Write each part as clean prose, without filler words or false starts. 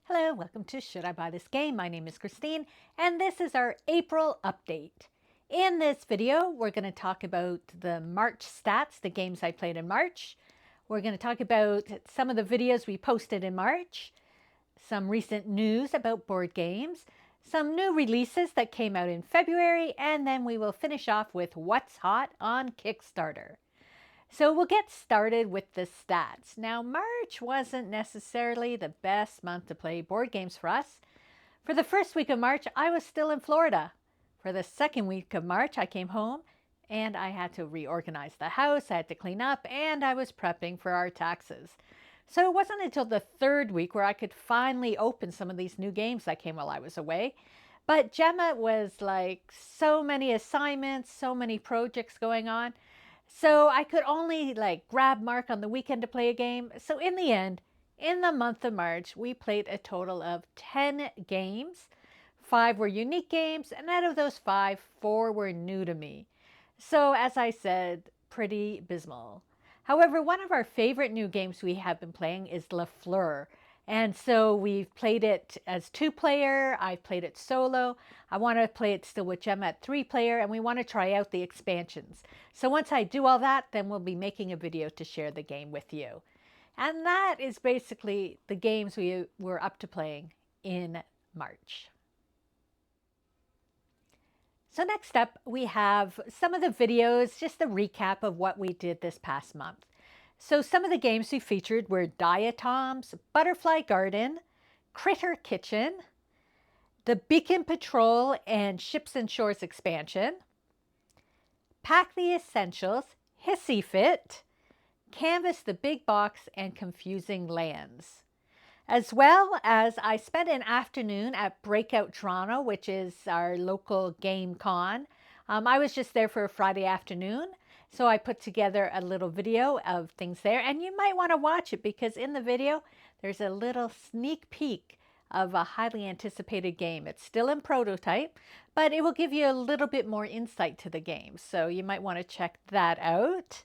Hello, welcome to Should I Buy This Game? My name is Christine, and this is our April update. In this video, we're going to talk about the March stats, the games I played in March. We're going to talk about some of the videos we posted in March, some recent news about board games, some new releases that came out in February, and then we will finish off with what's hot on Kickstarter. So we'll get started with the stats. Now, March wasn't necessarily the best month to play board games for us. For the first week of March, I was still in Florida. For the second week of March, I came home and I had to reorganize the house, I had to clean up, and I was prepping for our taxes. So it wasn't until the third week where I could finally open some of these new games that came while I was away. But Gemma was like so many assignments, so many projects going on. So I could only grab Mark on the weekend to play a game. So in the end, in the month of March, we played a total of 10 games. 5 were unique games, and out of those 5, 4 were new to me. So as I said, pretty abysmal. However, one of our favorite new games we have been playing is Le Fleur. And so we've played it as 2-player, I've played it solo. I want to play it still with Gemma at 3-player, and we want to try out the expansions. So once I do all that, then we'll be making a video to share the game with you. And that is basically the games we were up to playing in March. So next up, we have some of the videos, just a recap of what we did this past month. So some of the games we featured were Diatoms, Butterfly Garden, Critter Kitchen, the Beacon Patrol and Ships and Shores expansion, Pack the Essentials, Hissy Fit, Canvas the Big Box, and Confusing Lands. As well as I spent an afternoon at Breakout Toronto, which is our local game con. I was just there for a Friday afternoon, so I put together a little video of things there, and you might want to watch it because in the video there's a little sneak peek of a highly anticipated game. It's still in prototype, but it will give you a little bit more insight to the game, so you might want to check that out.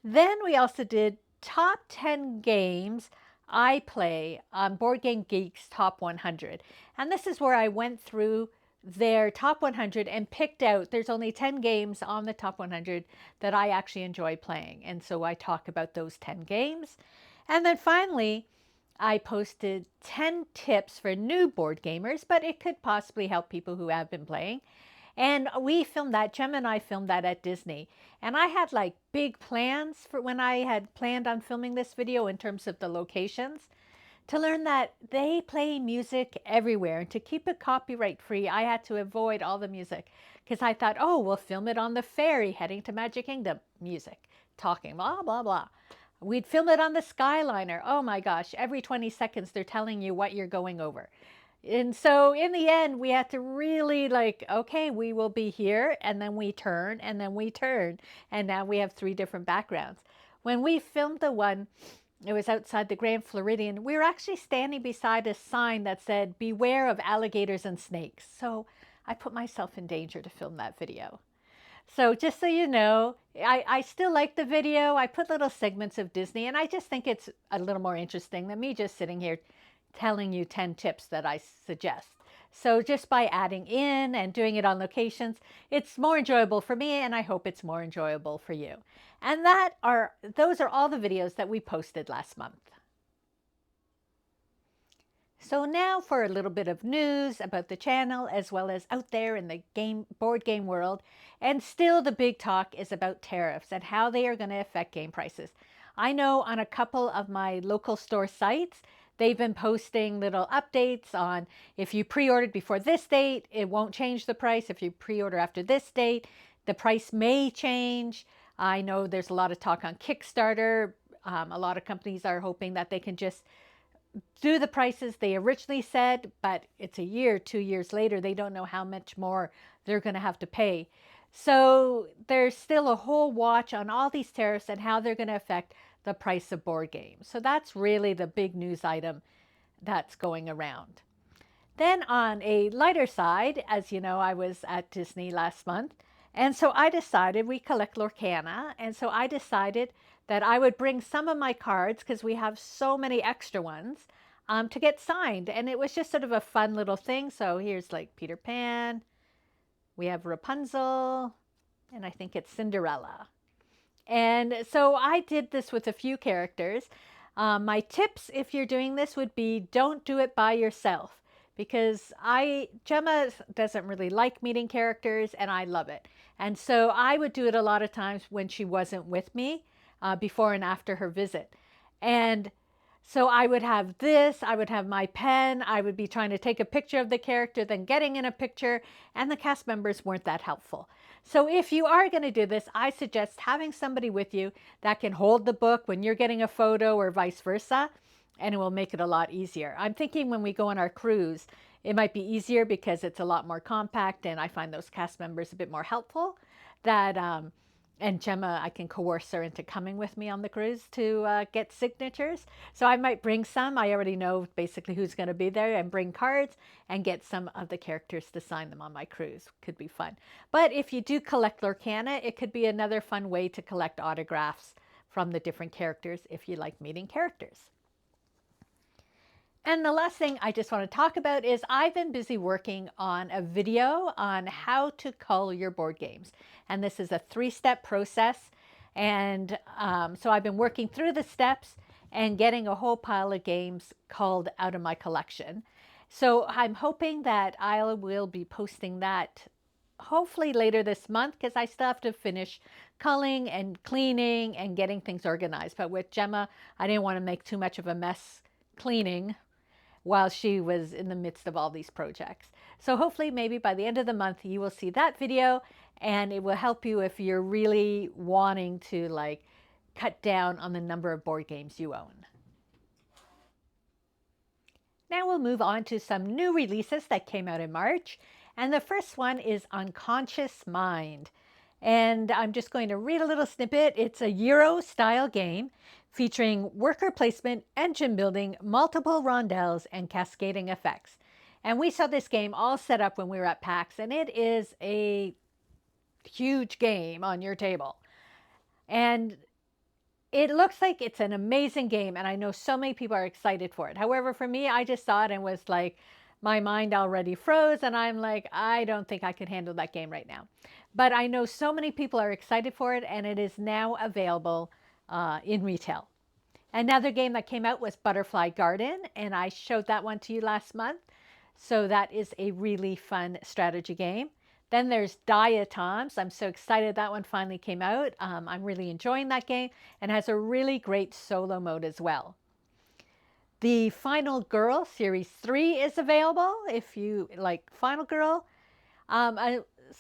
Then we also did top 10 games I play on Board Game Geek's Top 100. And this is where I went through their Top 100 and picked out, there's only 10 games on the Top 100 that I actually enjoy playing. And so I talk about those 10 games. And then finally, I posted 10 tips for new board gamers, but it could possibly help people who have been playing. And we filmed that, Gemma and I filmed that at Disney. And I had like big plans for when I had planned on filming this video in terms of the locations, to learn that they play music everywhere. And to keep it copyright free, I had to avoid all the music because I thought, oh, we'll film it on the ferry heading to Magic Kingdom. Music, talking, blah, blah, blah. We'd film it on the Skyliner. Oh my gosh, every 20 seconds they're telling you what you're going over. And so in the end, we had to really okay, we will be here, and then we turn, and then we turn. And now we have 3 different backgrounds. When we filmed the one, it was outside the Grand Floridian, we were actually standing beside a sign that said, "Beware of alligators and snakes." So I put myself in danger to film that video. So just so you know, I still like the video. I put little segments of Disney, and I just think it's a little more interesting than me just sitting here telling you 10 tips that I suggest. So just by adding in and doing it on locations, it's more enjoyable for me, and I hope it's more enjoyable for you. And those are all the videos that we posted last month. So now for a little bit of news about the channel as well as out there in the board game world. And still the big talk is about tariffs and how they are going to affect game prices. I know on a couple of my local store sites, they've been posting little updates on if you pre-ordered before this date, it won't change the price. If you pre-order after this date, the price may change. I know there's a lot of talk on Kickstarter. A lot of companies are hoping that they can just do the prices they originally said, but it's a year, 2 years later, they don't know how much more they're going to have to pay. So there's still a whole watch on all these tariffs and how they're going to affect the price of board games. So that's really the big news item that's going around. Then on a lighter side, as you know, I was at Disney last month, and so I decided, we collect Lorcana, and so I decided that I would bring some of my cards, because we have so many extra ones. to get signed. And it was just sort of a fun little thing. So here's like Peter Pan, we have Rapunzel, and I think it's Cinderella. And so I did this with a few characters. My tips, if you're doing this, would be don't do it by yourself, because Gemma doesn't really like meeting characters and I love it. And so I would do it a lot of times when she wasn't with me, before and after her visit. And so I would have this, I would have my pen, I would be trying to take a picture of the character, then getting in a picture, and the cast members weren't that helpful. So if you are going to do this, I suggest having somebody with you that can hold the book when you're getting a photo or vice versa, and it will make it a lot easier. I'm thinking when we go on our cruise, it might be easier because it's a lot more compact, and I find those cast members a bit more helpful. That and Gemma, I can coerce her into coming with me on the cruise to get signatures. So I might bring some. I already know basically who's going to be there, and bring cards and get some of the characters to sign them on my cruise. Could be fun. But if you do collect Lorcana, it could be another fun way to collect autographs from the different characters if you like meeting characters. And the last thing I just want to talk about is I've been busy working on a video on how to cull your board games. And this is a 3-step process. And so I've been working through the steps and getting a whole pile of games culled out of my collection. So I'm hoping that I will be posting that hopefully later this month, because I still have to finish culling and cleaning and getting things organized. But with Gemma, I didn't want to make too much of a mess cleaning while she was in the midst of all these projects. So hopefully maybe by the end of the month you will see that video, and it will help you if you're really wanting to like cut down on the number of board games you own. Now we'll move on to some new releases that came out in March. And the first one is Unconscious Mind. And I'm just going to read a little snippet. It's a Euro-style game featuring worker placement, engine building, multiple rondels, and cascading effects. And we saw this game all set up when we were at PAX, and it is a huge game on your table. And it looks like it's an amazing game, and I know so many people are excited for it. However, for me, I just saw it and was like, my mind already froze, and I'm like, I don't think I could handle that game right now. But I know so many people are excited for it, and it is now available in retail. Another game that came out was Butterfly Garden, and I showed that one to you last month. So that is a really fun strategy game. Then there's Diatoms. I'm so excited that one finally came out. I'm really enjoying that game, and has a really great solo mode as well. The Final Girl Series 3 is available if you like Final Girl.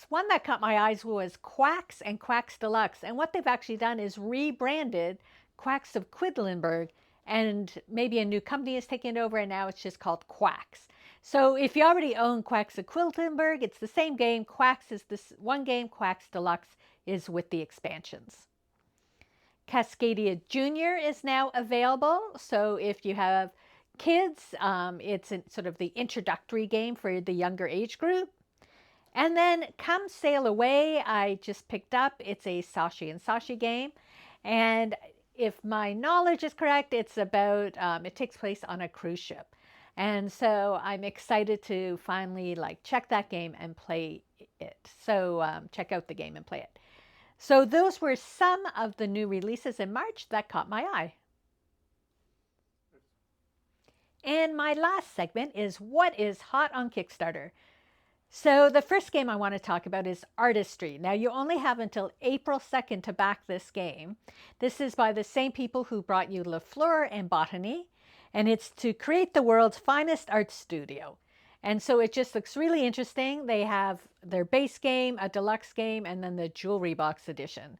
One that caught my eyes was Quacks and Quacks Deluxe. And what they've actually done is rebranded Quacks of Quedlinburg, and maybe a new company is taking it over, and now it's just called Quacks. So if you already own Quacks of Quedlinburg, it's the same game. Quacks is this one game. Quacks Deluxe is with the expansions. Cascadia Junior is now available. So if you have kids, it's sort of the introductory game for the younger age group. And then Come Sail Away, I just picked up. It's a Sashi and Sashi game. And if my knowledge is correct, it's about, it takes place on a cruise ship. And so I'm excited to finally like check that game and play it. So check out the game and play it. So those were some of the new releases in March that caught my eye. And my last segment is what is hot on Kickstarter. So the first game I want to talk about is Artistry. Now you only have until April 2nd to back this game. This is by the same people who brought you Le Fleur and Botany, and it's to create the world's finest art studio. And so it just looks really interesting. They have their base game, a deluxe game, and then the jewelry box edition.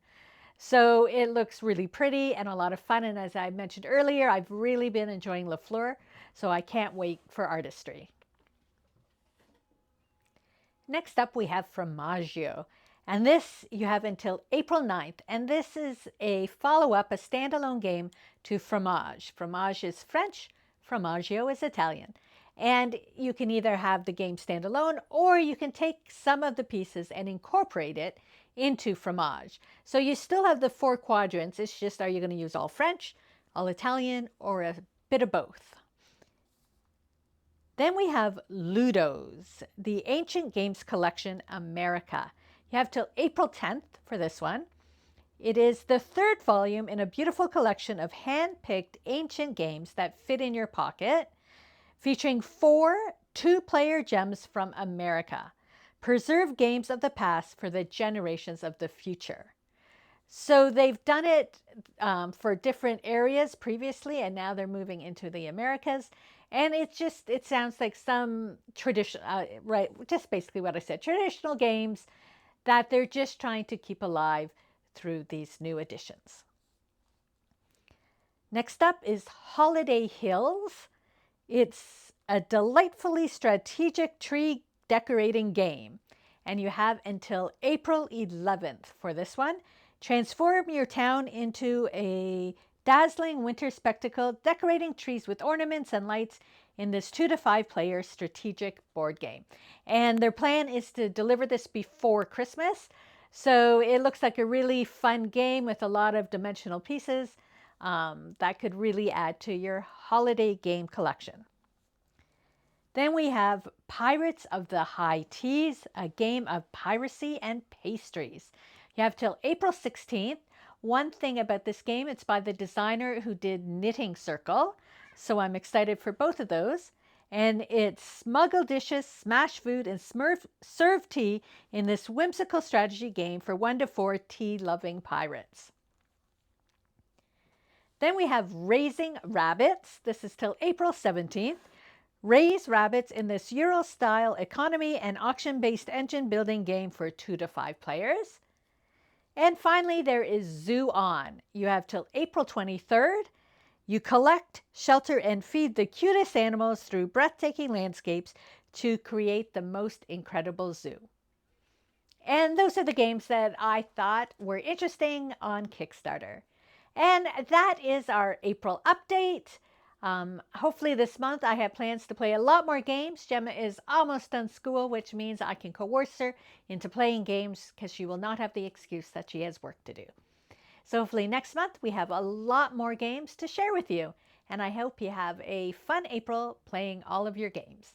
So it looks really pretty and a lot of fun. And as I mentioned earlier, I've really been enjoying Le Fleur, so I can't wait for Artistry. Next up, we have Fromaggio. And this you have until April 9th. And this is a follow-up, a standalone game to Fromage. Fromage is French, Fromaggio is Italian. And you can either have the game standalone, or you can take some of the pieces and incorporate it into Fromage. So you still have the 4 quadrants. It's just, are you going to use all French, all Italian, or a bit of both? Then we have Ludos, the Ancient Games Collection America. You have till April 10th for this one. It is the third volume in a beautiful collection of hand-picked ancient games that fit in your pocket, featuring 4 two-player gems from America. Preserve games of the past for the generations of the future. So they've done it for different areas previously, and now they're moving into the Americas. And it sounds like some traditional, right, just basically what I said, traditional games that they're just trying to keep alive through these new editions. Next up is Holiday Hills. It's a delightfully strategic tree decorating game, and you have until April 11th for this one. Transform your town into a dazzling winter spectacle, decorating trees with ornaments and lights in this 2 to 5 player strategic board game. And their plan is to deliver this before Christmas. So it looks like a really fun game with a lot of dimensional pieces that could really add to your holiday game collection. Then we have Pirates of the High Teas, a game of piracy and pastries. You have till April 16th. One thing about this game, it's by the designer who did Knitting Circle, so I'm excited for both of those. And it's smuggle dishes, smash food, and serve tea in this whimsical strategy game for 1 to 4 tea-loving pirates. Then we have Raising Rabbits. This is till April 17th. Raise rabbits in this Euro-style economy and auction-based engine building game for 2 to 5 players. And finally, there is Zoo On. You have till April 23rd. You collect, shelter, and feed the cutest animals through breathtaking landscapes to create the most incredible zoo. And those are the games that I thought were interesting on Kickstarter. And that is our April update. Hopefully this month I have plans to play a lot more games. Gemma is almost done school, which means I can coerce her into playing games because she will not have the excuse that she has work to do. So hopefully next month we have a lot more games to share with you. And I hope you have a fun April playing all of your games.